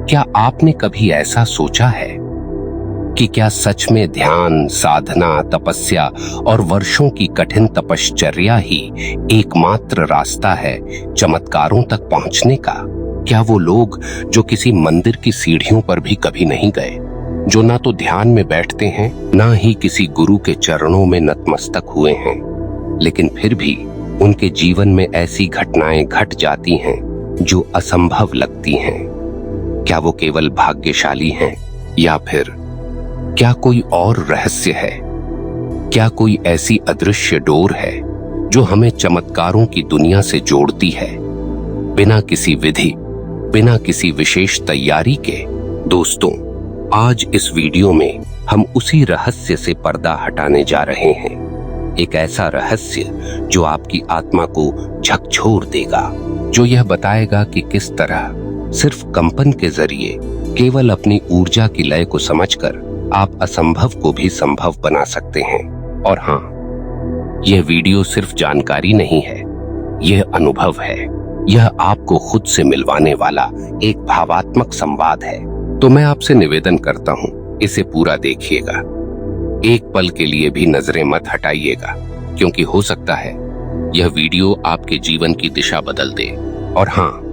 क्या आपने कभी ऐसा सोचा है कि क्या सच में ध्यान, साधना, तपस्या और वर्षों की कठिन तपश्चर्या ही एकमात्र रास्ता है चमत्कारों तक पहुंचने का? क्या वो लोग जो किसी मंदिर की सीढ़ियों पर भी कभी नहीं गए, जो ना तो ध्यान में बैठते हैं ना ही किसी गुरु के चरणों में नतमस्तक हुए हैं, लेकिन फिर भी उनके जीवन में ऐसी घटनाएं घट जाती हैं जो असंभव लगती हैं? क्या वो केवल भाग्यशाली हैं या फिर क्या कोई और रहस्य है? क्या कोई ऐसी अदृश्य डोर है जो हमें चमत्कारों की दुनिया से जोड़ती है बिना किसी विधि, बिना किसी विशेष तैयारी के? दोस्तों, आज इस वीडियो में हम उसी रहस्य से पर्दा हटाने जा रहे हैं। एक ऐसा रहस्य जो आपकी आत्मा को झकझोर देगा, जो यह बताएगा कि किस तरह सिर्फ कंपन के जरिए, केवल अपनी ऊर्जा की लय को समझकर आप असंभव को भी संभव बना सकते हैं। और हाँ, यह वीडियो सिर्फ जानकारी नहीं है, यह अनुभव है। यह आपको खुद से मिलवाने वाला एक भावात्मक संवाद है। तो मैं आपसे निवेदन करता हूँ, इसे पूरा देखिएगा। एक पल के लिए भी नजरें मत हटाइएगा, क्योंकि हो सकता है यह वीडियो आपके जीवन की दिशा बदल दे। और हाँ,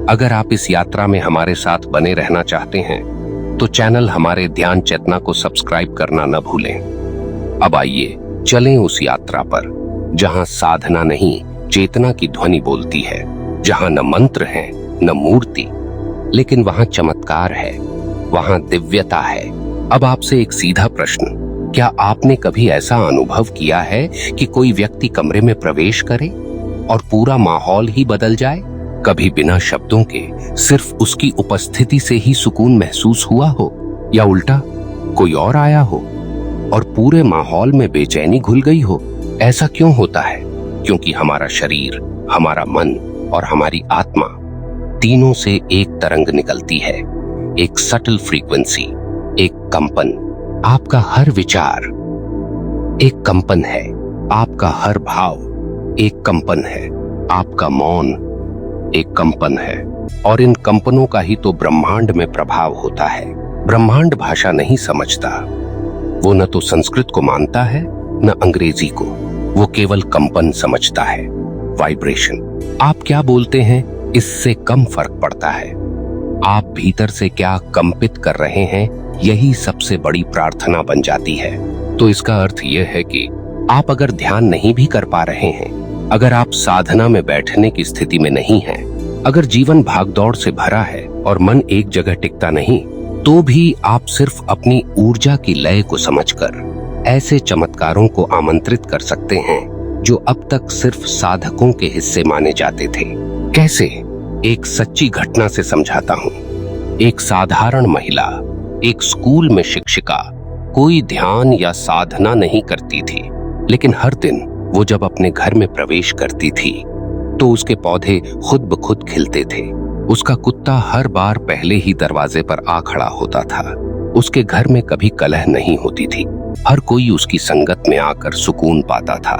अगर आप इस यात्रा में हमारे साथ बने रहना चाहते हैं तो चैनल हमारे ध्यान चेतना को सब्सक्राइब करना न भूलें। अब आइए चलें उस यात्रा पर जहां साधना नहीं, चेतना की ध्वनि बोलती है, जहां न मंत्र है न मूर्ति, लेकिन वहां चमत्कार है, वहां दिव्यता है। अब आपसे एक सीधा प्रश्न, क्या आपने कभी ऐसा अनुभव किया है कि कोई व्यक्ति कमरे में प्रवेश करे और पूरा माहौल ही बदल जाए? कभी बिना शब्दों के सिर्फ उसकी उपस्थिति से ही सुकून महसूस हुआ हो, या उल्टा कोई और आया हो और पूरे माहौल में बेचैनी घुल गई हो? ऐसा क्यों होता है? क्योंकि हमारा शरीर, हमारा मन और हमारी आत्मा, तीनों से एक तरंग निकलती है, एक सटल फ्रीक्वेंसी, एक कंपन। आपका हर विचार एक कंपन है, आपका हर भाव एक कंपन है, आपका मौन एक कंपन है, और इन कंपनों का ही तो ब्रह्मांड में प्रभाव होता है। ब्रह्मांड भाषा नहीं समझता, वो न तो संस्कृत को मानता है न अंग्रेजी को, वो केवल कंपन समझता है, वाइब्रेशन। आप क्या बोलते हैं इससे कम फर्क पड़ता है, आप भीतर से क्या कंपित कर रहे हैं यही सबसे बड़ी प्रार्थना बन जाती है। तो इसका अर्थ यह है कि आप अगर ध्यान नहीं भी कर पा रहे हैं, अगर आप साधना में बैठने की स्थिति में नहीं हैं, अगर जीवन भागदौड़ से भरा है और मन एक जगह टिकता नहीं, तो भी आप सिर्फ अपनी ऊर्जा की लय को समझकर ऐसे चमत्कारों को आमंत्रित कर सकते हैं जो अब तक सिर्फ साधकों के हिस्से माने जाते थे। कैसे? एक सच्ची घटना से समझाता हूँ। एक साधारण महिला, एक स्कूल में शिक्षिका, कोई ध्यान या साधना नहीं करती थी, लेकिन हर दिन वो जब अपने घर में प्रवेश करती थी तो उसके पौधे खुद ब खुद खिलते थे। उसका कुत्ता हर बार पहले ही दरवाजे पर आ खड़ा होता था। उसके घर में कभी कलह नहीं होती थी, हर कोई उसकी संगत में आकर सुकून पाता था।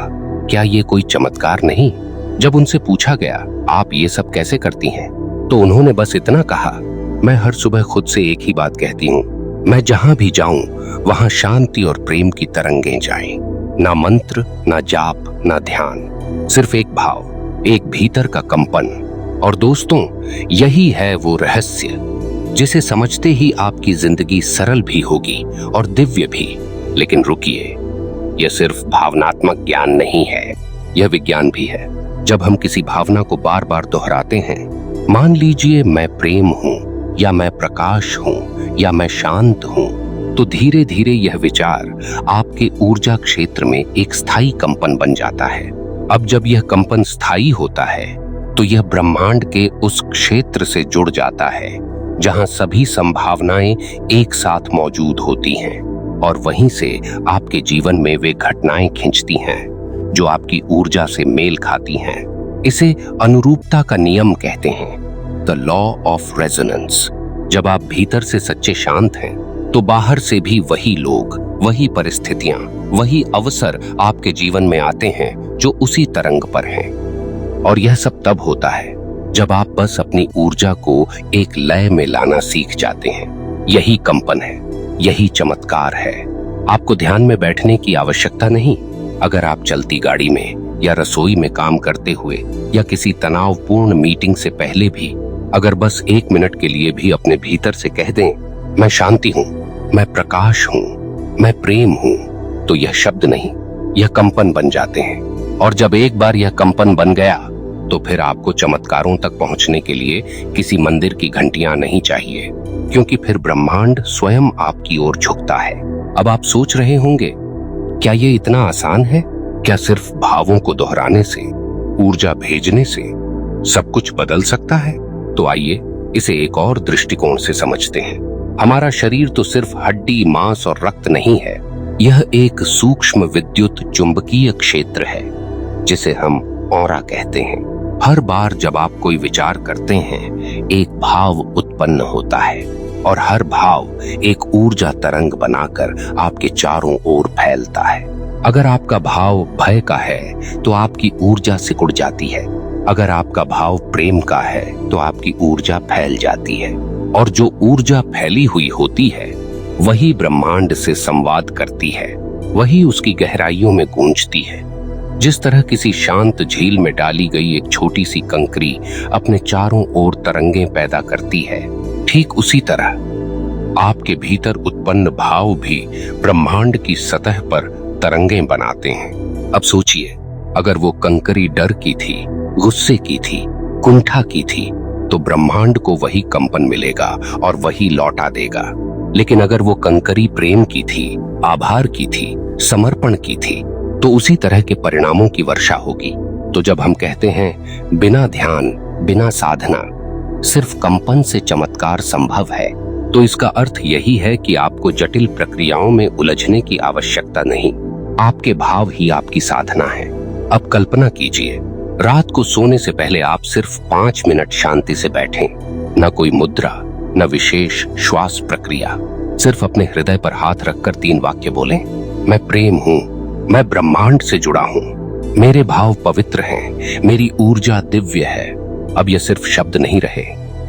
क्या ये कोई चमत्कार नहीं? जब उनसे पूछा गया, आप ये सब कैसे करती हैं, तो उन्होंने बस इतना कहा, मैं हर सुबह खुद से एक ही बात कहती हूँ, मैं जहां भी जाऊं वहां शांति और प्रेम की तरंगें जाएं। ना मंत्र, ना जाप, ना ध्यान, सिर्फ एक भाव, एक भीतर का कंपन। और दोस्तों, यही है वो रहस्य जिसे समझते ही आपकी जिंदगी सरल भी होगी और दिव्य भी। लेकिन रुकिए, यह सिर्फ भावनात्मक ज्ञान नहीं है, यह विज्ञान भी है। जब हम किसी भावना को बार बार दोहराते हैं, मान लीजिए मैं प्रेम हूं, या मैं प्रकाश हूं, या मैं शांत हूं, तो धीरे धीरे यह विचार आपके ऊर्जा क्षेत्र में एक स्थायी कंपन बन जाता है। अब जब यह कंपन स्थायी होता है तो यह ब्रह्मांड के उस क्षेत्र से जुड़ जाता है जहां सभी संभावनाएं एक साथ मौजूद होती हैं, और वहीं से आपके जीवन में वे घटनाएं खिंचती हैं जो आपकी ऊर्जा से मेल खाती हैं। इसे अनुरूपता का नियम कहते हैं, द लॉ ऑफ रेजोनेंस। जब आप भीतर से सच्चे शांत हैं तो बाहर से भी वही लोग, वही परिस्थितियां, वही अवसर आपके जीवन में आते हैं जो उसी तरंग पर हैं। और यह सब तब होता है जब आप बस अपनी ऊर्जा को एक लय में लाना सीख जाते हैं। यही कंपन है, यही चमत्कार है। आपको ध्यान में बैठने की आवश्यकता नहीं। अगर आप चलती गाड़ी में या रसोई में काम करते हुए या किसी तनावपूर्ण मीटिंग से पहले भी अगर बस 1 मिनट के लिए भी अपने भीतर से कह दें, मैं शांति हूं, मैं प्रकाश हूं, मैं प्रेम हूं, तो यह शब्द नहीं, यह कंपन बन जाते हैं। और जब एक बार यह कंपन बन गया तो फिर आपको चमत्कारों तक पहुंचने के लिए किसी मंदिर की घंटियां नहीं चाहिए, क्योंकि फिर ब्रह्मांड स्वयं आपकी ओर झुकता है। अब आप सोच रहे होंगे, क्या ये इतना आसान है? क्या सिर्फ भावों को दोहराने से, ऊर्जा भेजने से सब कुछ बदल सकता है? तो आइए इसे एक और दृष्टिकोण से समझते हैं। हमारा शरीर तो सिर्फ हड्डी, मांस और रक्त नहीं है। यह एक सूक्ष्म विद्युत चुंबकीय क्षेत्र है जिसे हम ऑरा कहते हैं। हर बार जब आप कोई विचार करते हैं, एक भाव उत्पन्न होता है और हर भाव एक ऊर्जा तरंग बनाकर आपके चारों ओर फैलता है। अगर आपका भाव भय का है तो आपकी ऊर्जा सिकुड़ जाती है। अगर आपका भाव प्रेम का है तो आपकी ऊर्जा फैल जाती है। और जो ऊर्जा फैली हुई होती है वही ब्रह्मांड से संवाद करती है, वही उसकी गहराइयों में गूंजती है। जिस तरह किसी शांत झील में डाली गई एक छोटी सी कंकरी अपने चारों ओर तरंगें पैदा करती है, ठीक उसी तरह आपके भीतर उत्पन्न भाव भी ब्रह्मांड की सतह पर तरंगें बनाते हैं। अब सोचिए, अगर वो कंकरी डर की थी, गुस्से की थी, कुंठा की थी, तो ब्रह्मांड को वही कंपन मिलेगा और वही लौटा देगा। लेकिन अगर वो कंकरी प्रेम की थी, आभार की थी, समर्पण की थी, तो उसी तरह के परिणामों की वर्षा होगी। तो जब हम कहते हैं बिना ध्यान, बिना साधना, सिर्फ कंपन से चमत्कार संभव है, तो इसका अर्थ यही है कि आपको जटिल प्रक्रियाओं में उलझने की आवश्यकता नहीं। आपके भाव ही आपकी साधना है। अब कल्पना कीजिए, रात को सोने से पहले आप सिर्फ 5 मिनट शांति से बैठें। न कोई मुद्रा, न विशेष श्वास प्रक्रिया, सिर्फ अपने हृदय पर हाथ रखकर 3 वाक्य बोलें। मैं प्रेम हूं, मैं ब्रह्मांड से जुड़ा हूं, मेरे भाव पवित्र हैं, मेरी ऊर्जा दिव्य है। अब यह सिर्फ शब्द नहीं रहे,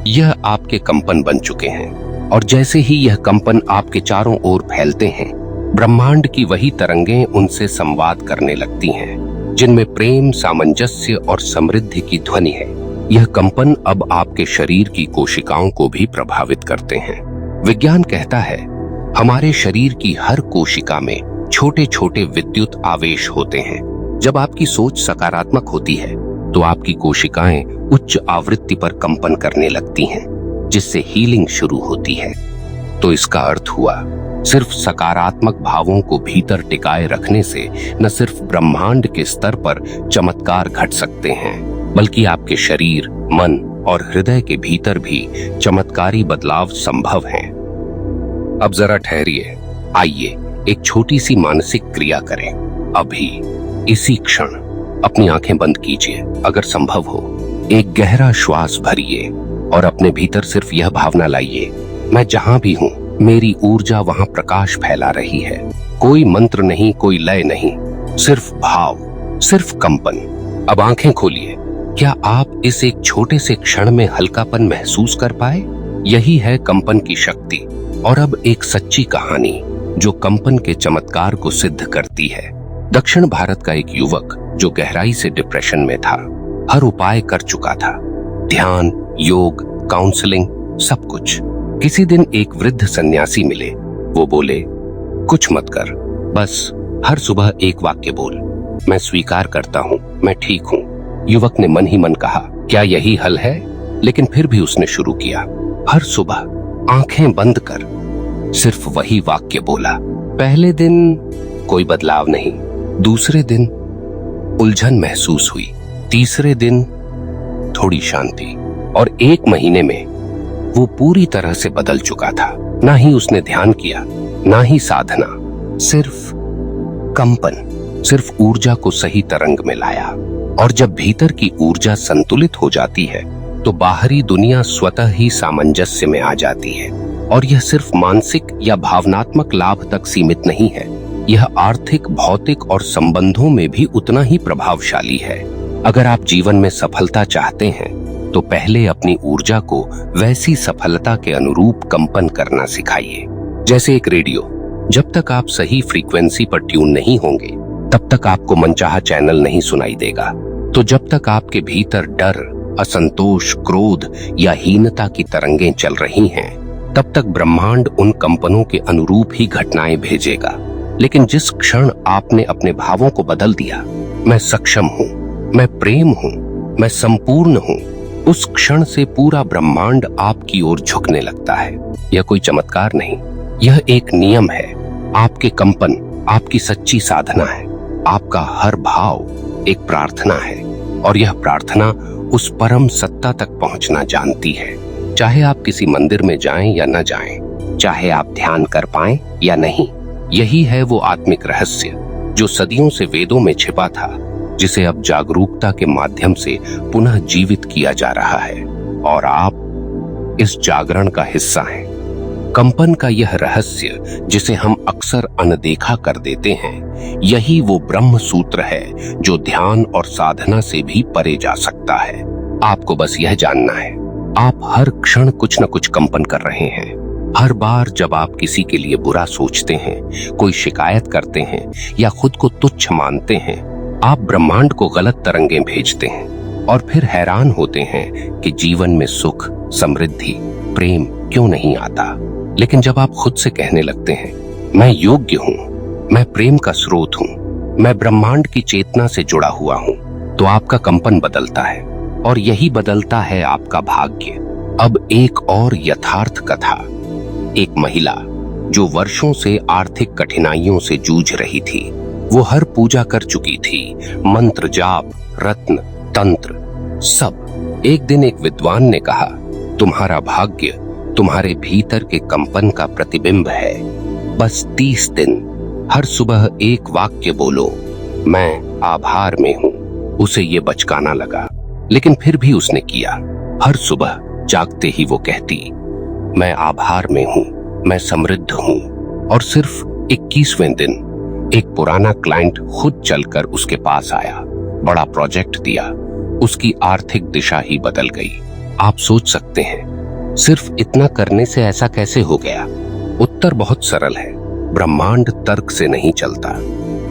यह आपके कंपन बन चुके हैं। और जैसे ही यह कंपन आपके चारों ओर फैलते हैं, ब्रह्मांड की वही तरंगें उनसे संवाद करने लगती हैं, जिनमें प्रेम, सामंजस्य और समृद्धि की ध्वनि है। यह कंपन अब आपके शरीर की कोशिकाओं को भी प्रभावित करते हैं। विज्ञान कहता है, हमारे शरीर की हर कोशिका में छोटे छोटे विद्युत आवेश होते हैं। जब आपकी सोच सकारात्मक होती है तो आपकी कोशिकाएं उच्च आवृत्ति पर कंपन करने लगती हैं, जिससे हीलिंग शुरू होती है। तो इसका अर्थ हुआ, सिर्फ सकारात्मक भावों को भीतर टिकाए रखने से न सिर्फ ब्रह्मांड के स्तर पर चमत्कार घट सकते हैं, बल्कि आपके शरीर, मन और हृदय के भीतर भी चमत्कारी बदलाव संभव हैं। अब जरा ठहरिए, आइए एक छोटी सी मानसिक क्रिया करें। अभी इसी क्षण अपनी आंखें बंद कीजिए, अगर संभव हो। एक गहरा श्वास भरिए और अपने भीतर सिर्फ यह भावना लाइए, मैं जहां भी हूं, मेरी ऊर्जा वहां प्रकाश फैला रही है। कोई मंत्र नहीं, कोई लय नहीं, सिर्फ भाव, सिर्फ कंपन। अब आंखें खोलिए। क्या आप इस एक छोटे से क्षण में हल्कापन महसूस कर पाए? यही है कंपन की शक्ति। और अब एक सच्ची कहानी जो कंपन के चमत्कार को सिद्ध करती है। दक्षिण भारत का एक युवक जो गहराई से डिप्रेशन में था, हर उपाय कर चुका था, ध्यान, योग, काउंसलिंग, सब कुछ। किसी दिन एक वृद्ध सन्यासी मिले। वो बोले, कुछ मत कर, बस हर सुबह एक वाक्य बोल, मैं स्वीकार करता हूँ, मैं ठीक हूँ। युवक ने मन ही मन कहा, क्या यही हल है? लेकिन फिर भी उसने शुरू किया। हर सुबह आंखें बंद कर सिर्फ वही वाक्य बोला। पहले दिन कोई बदलाव नहीं, दूसरे दिन उलझन महसूस हुई, तीसरे दिन थोड़ी शांति, और 1 महीने में वो पूरी तरह से बदल चुका था। ना ही उसने ध्यान किया, ना ही साधना, सिर्फ कंपन, सिर्फ ऊर्जा को सही तरंग में लाया। और जब भीतर की ऊर्जा संतुलित हो जाती है तो बाहरी दुनिया स्वतः ही सामंजस्य में आ जाती है। और यह सिर्फ मानसिक या भावनात्मक लाभ तक सीमित नहीं है, यह आर्थिक, भौतिक और संबंधों में भी उतना ही प्रभावशाली है। अगर आप जीवन में सफलता चाहते हैं तो पहले अपनी ऊर्जा को वैसी सफलता के अनुरूप कंपन करना सिखाइए। जैसे एक रेडियो, जब तक आप सही फ्रीक्वेंसी पर ट्यून नहीं होंगे तब तक आपको मनचाहा चैनल नहीं सुनाई देगा। तो जब तक आपके भीतर डर, असंतोष, क्रोध या हीनता की तरंगें चल रही हैं, तब तक ब्रह्मांड उन कंपनों के अनुरूप ही घटनाएं भेजेगा। लेकिन जिस क्षण आपने अपने भावों को बदल दिया, मैं सक्षम हूं, मैं प्रेम हूं, मैं संपूर्ण हूं, उस क्षण से पूरा ब्रह्मांड आपकी ओर झुकने लगता है। यह कोई चमत्कार नहीं, यह एक नियम है। आपके कंपन आपकी सच्ची साधना है। आपका हर भाव एक प्रार्थना है और यह प्रार्थना उस परम सत्ता तक पहुंचना जानती है। चाहे आप किसी मंदिर में जाएं या न जाएं, चाहे आप ध्यान कर पाएं या नहीं, यही है वो आत्मिक रहस्य जो सदियों से वेदों में छिपा था, जिसे अब जागरूकता के माध्यम से पुनः जीवित किया जा रहा है और आप इस जागरण का हिस्सा हैं। कंपन का यह रहस्य जिसे हम अक्सर अनदेखा कर देते हैं, यही वो ब्रह्म सूत्र है जो ध्यान और साधना से भी परे जा सकता है। आपको बस यह जानना है, आप हर क्षण कुछ न कुछ कंपन कर रहे हैं। हर बार जब आप किसी के लिए बुरा सोचते हैं, कोई शिकायत करते हैं या खुद को तुच्छ मानते हैं, आप ब्रह्मांड को गलत तरंगें भेजते हैं और फिर हैरान होते हैं कि जीवन में सुख, समृद्धि, प्रेम क्यों नहीं आता। लेकिन जब आप खुद से कहने लगते हैं, मैं योग्य हूं, मैं प्रेम का स्रोत हूं, मैं ब्रह्मांड की चेतना से जुड़ा हुआ हूं, तो आपका कंपन बदलता है और यही बदलता है आपका भाग्य। अब एक और यथार्थ कथा। एक महिला जो वर्षों से आर्थिक कठिनाइयों से जूझ रही थी, वो हर पूजा कर चुकी थी, मंत्र जाप, रत्न, तंत्र, सब। एक दिन एक विद्वान ने कहा, तुम्हारा भाग्य तुम्हारे भीतर के कंपन का प्रतिबिंब है। बस 30 दिन हर सुबह एक वाक्य बोलो, मैं आभार में हूं। उसे ये बचकाना लगा, लेकिन फिर भी उसने किया। हर सुबह जागते ही वो कहती, मैं आभार में हूं, मैं समृद्ध हूं। और सिर्फ 21वें दिन एक पुराना क्लाइंट खुद चलकर उसके पास आया, बड़ा प्रोजेक्ट दिया, उसकी आर्थिक दिशा ही बदल गई। आप सोच सकते हैं, सिर्फ इतना करने से ऐसा कैसे हो गया? उत्तर बहुत सरल है। ब्रह्मांड तर्क से नहीं चलता,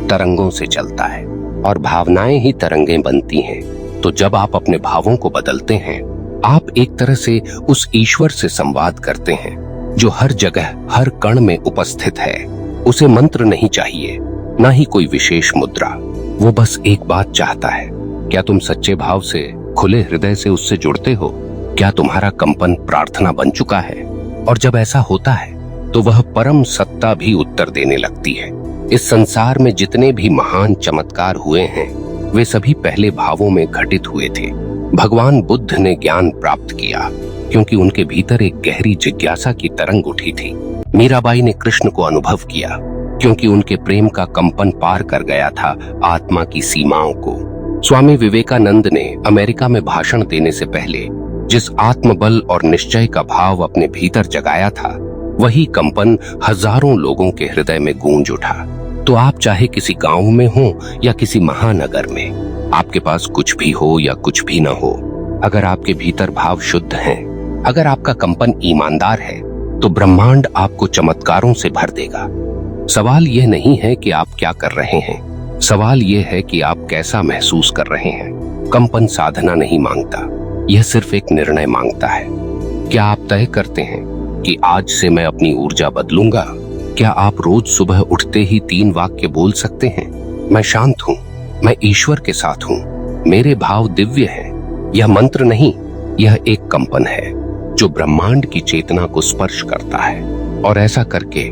तरंगों से चलता है और भावनाएं ही तरंगें बनती हैं। तो जब आप अपने भावों को बदलते हैं, आप एक तरह से उस ईश्वर से संवाद करते हैं जो हर जगह, हर कण में उपस्थित है। उसे मंत्र नहीं चाहिए, ना ही कोई विशेष मुद्रा। वो बस एक बात चाहता है, क्या तुम सच्चे भाव से, खुले हृदय से उससे जुड़ते हो? क्या तुम्हारा कंपन प्रार्थना बन चुका है? और जब ऐसा होता है तो वह परम सत्ता भी उत्तर देने लगती है। इस संसार में जितने भी महान चमत्कार हुए हैं, वे सभी पहले भावों में घटित हुए थे। भगवान बुद्ध ने ज्ञान प्राप्त किया क्योंकि उनके भीतर एक गहरी जिज्ञासा की तरंग उठी थी। मीराबाई ने कृष्ण को अनुभव किया क्योंकि उनके प्रेम का कंपन पार कर गया था आत्मा की सीमाओं को। स्वामी विवेकानंद ने अमेरिका में भाषण देने से पहले जिस आत्मबल और निश्चय का भाव अपने भीतर जगाया था, वही कंपन हजारों लोगों के हृदय में गूंज उठा। तो आप चाहे किसी गांव में हो या किसी महानगर में, आपके पास कुछ भी हो या कुछ भी न हो, अगर आपके भीतर भाव शुद्ध हैं, अगर आपका कंपन ईमानदार है, तो ब्रह्मांड आपको चमत्कारों से भर देगा। सवाल यह नहीं है कि आप क्या कर रहे हैं, सवाल यह है कि आप कैसा महसूस कर रहे हैं। कंपन साधना नहीं मांगता, यह सिर्फ एक निर्णय मांगता है। क्या आप तय करते हैं कि आज से मैं अपनी ऊर्जा बदलूंगा? क्या आप रोज सुबह उठते ही 3 वाक्य बोल सकते हैं, मैं शांत हूं, मैं ईश्वर के साथ हूं, मेरे भाव दिव्य हैं? यह मंत्र नहीं, यह एक कंपन है जो ब्रह्मांड की चेतना को स्पर्श करता है। और ऐसा करके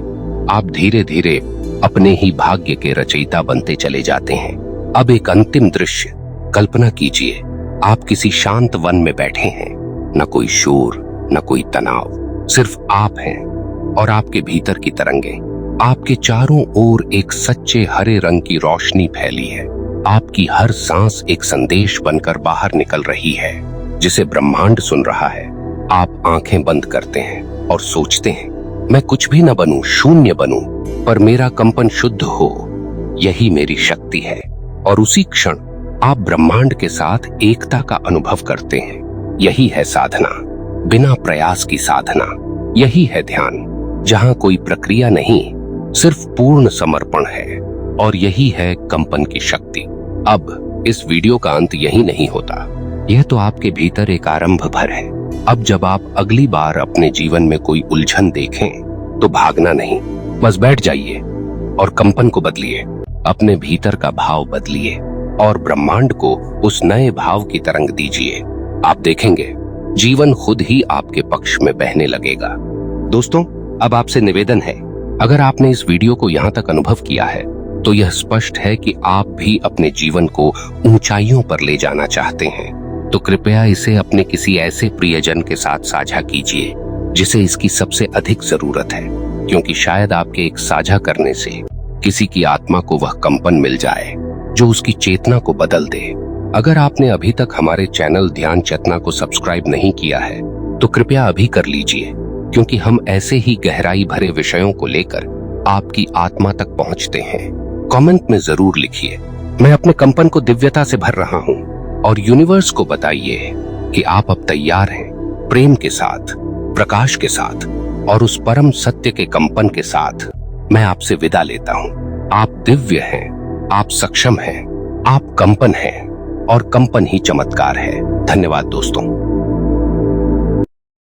आप धीरे धीरे अपने ही भाग्य के रचयिता बनते चले जाते हैं। अब एक अंतिम दृश्य कल्पना कीजिए, आप किसी शांत वन में बैठे हैं, न कोई शोर, न कोई तनाव, सिर्फ आप हैं और आपके भीतर की तरंगें। आपके चारों ओर एक सच्चे हरे रंग की रोशनी फैली है। आपकी हर सांस एक संदेश बनकर बाहर निकल रही है जिसे ब्रह्मांड सुन रहा है। आप आंखें बंद करते हैं और सोचते हैं, मैं कुछ भी न बनूं, शून्य बनूं, पर मेरा कंपन शुद्ध हो, यही मेरी शक्ति है। और उसी क्षण आप ब्रह्मांड के साथ एकता का अनुभव करते हैं। यही है साधना, बिना प्रयास की साधना। यही है ध्यान, जहां कोई प्रक्रिया नहीं, सिर्फ पूर्ण समर्पण है। और यही है कंपन की शक्ति। अब इस वीडियो का अंत यही नहीं होता, यह तो आपके भीतर एक आरंभ भर है। अब जब आप अगली बार अपने जीवन में कोई उलझन देखें तो भागना नहीं, बस बैठ जाइए और कंपन को बदलिए, अपने भीतर का भाव बदलिए और ब्रह्मांड को उस नए भाव की तरंग दीजिए। आप देखेंगे जीवन खुद ही आपके पक्ष में बहने लगेगा। दोस्तों, अब आपसे निवेदन है, अगर आपने इस वीडियो को यहाँ तक अनुभव किया है तो यह स्पष्ट है कि आप भी अपने जीवन को ऊंचाइयों पर ले जाना चाहते हैं। तो कृपया इसे अपने किसी ऐसे प्रियजन के साथ साझा कीजिए जिसे इसकी सबसे अधिक जरूरत है, क्योंकि शायद आपके एक साझा करने से किसी की आत्मा को वह कंपन मिल जाए जो उसकी चेतना को बदल दे। अगर आपने अभी तक हमारे चैनल ध्यान चेतना को सब्सक्राइब नहीं किया है तो कृपया अभी कर लीजिए, क्योंकि हम ऐसे ही गहराई भरे विषयों को लेकर आपकी आत्मा तक पहुंचते हैं। कमेंट में जरूर लिखिए, मैं अपने कंपन को दिव्यता से भर रहा हूं, और यूनिवर्स को बताइए कि आप अब तैयार हैं, प्रेम के साथ, प्रकाश के साथ और उस परम सत्य के कंपन के साथ। मैं आपसे विदा लेता हूं। आप दिव्य हैं, आप सक्षम हैं, आप कंपन हैं और कंपन ही चमत्कार है। धन्यवाद दोस्तों।